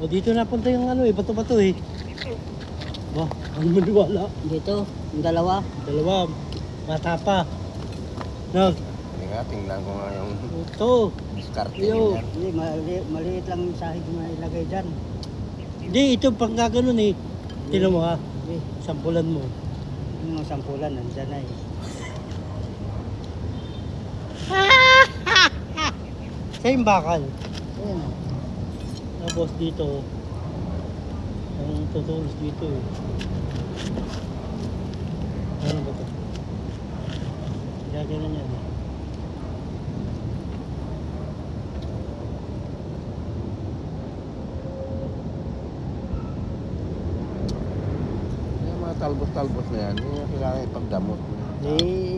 O dito napunta yung ano eh, bato-bato eh. Ba, ano maniwala? Dito, yung dalawa. Dalawa, bata pa. No, Hindi nga, tingnan ko nga yung ito. discarding Yo. yan. Hindi, maliit lang yung sahig na ilagay dyan. Hindi, ito pang gaganon eh. Tinan mo ha, Hindi, sampulan mo. yung mga sampulan, nandyan na eh. Sa yung bakal. Ayan o. Tapos dito, ang tutulos dito eh. Ano ba ito? Gaganon yan eh. Yung mga talbos-talbos na yan, yung kailangan ipagdamot. Eh,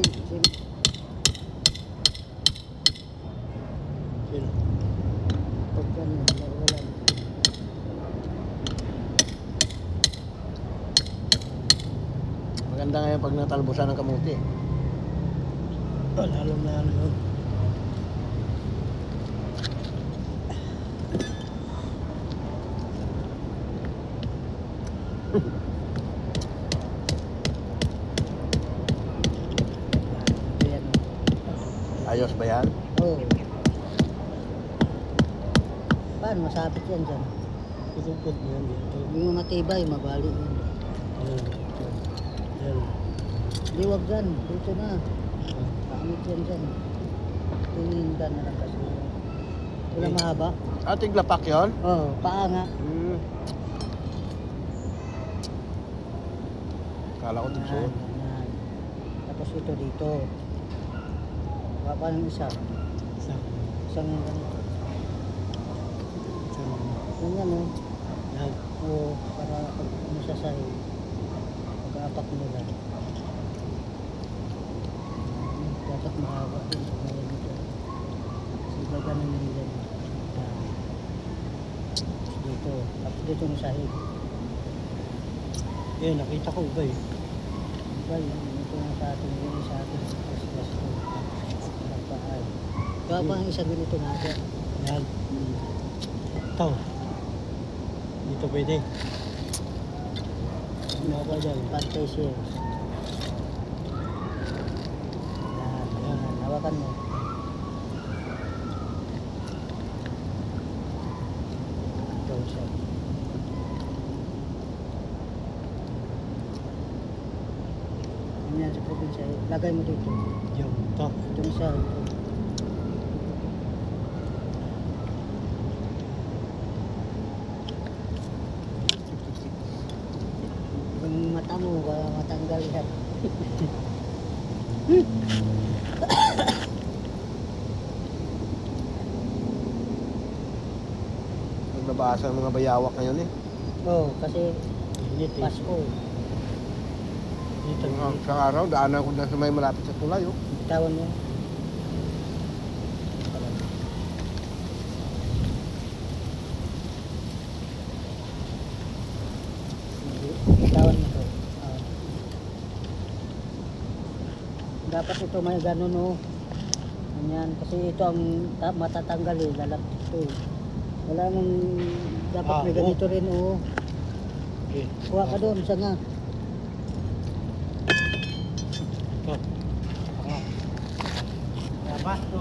Sino? pag ano, wala. Maganda nga yung pag natalbosan ng kamuti. Oh, lalo na ano yun. Ayan o. Ayos ba yan? Oo. Paano masabit yan dyan? Tutupod mo yan dito. Yung matibay, mabali yun. Ayan. Ayan. Hindi, wag dyan. Dito na. Pakamit yan dyan. Tininda na lang kasi. Wala mahaba. Ating lapak yun? Oo, paa nga. Hmm. Kala ko tigso. Yan, yan. Tapos ito dito. Baka pa ng isa. Isa. Isang ganito. Isa. Ganyan o. Yan. Oo, para pag ano sa sahig. Pag-apak mo lang. Dapat mahaba din sa mga dito. Kasi gaganon yun dyan. Yan. Tapos dito. Tapos dito yung sahig. Eh, nakita ko ba eh. Diba yun? Ito nga sa atin. Yun sa atin. Plus to. Nagpaay. Kaya pa ang isang ganito nga dyan. Yan. Ito. Dito pwede. Ano ba dyan? Pantay siya. Yan. Yan. Hawakan mo. Ito siya. Yan sa probinsya. Lagay mo dito. Yung ito. Itong isa. Yung mata mo, baka matanggal yan. Nagbabasa ng mga bayawak ngayon eh. Oo, kasi Init eh. Pasko. Dito. Sa araw, daanan ko na sa may malapit sa tulay oh. Bitawan mo. Bitawan mo to. Ah. Dapat ito may ganun oh. Ganyan. Kasi ito ang matatanggal eh. Lalapit ito eh. Wala nang dapat may ganito rin oh. Okay. Kuha ka doon, isa nga. Ito. Dapat to.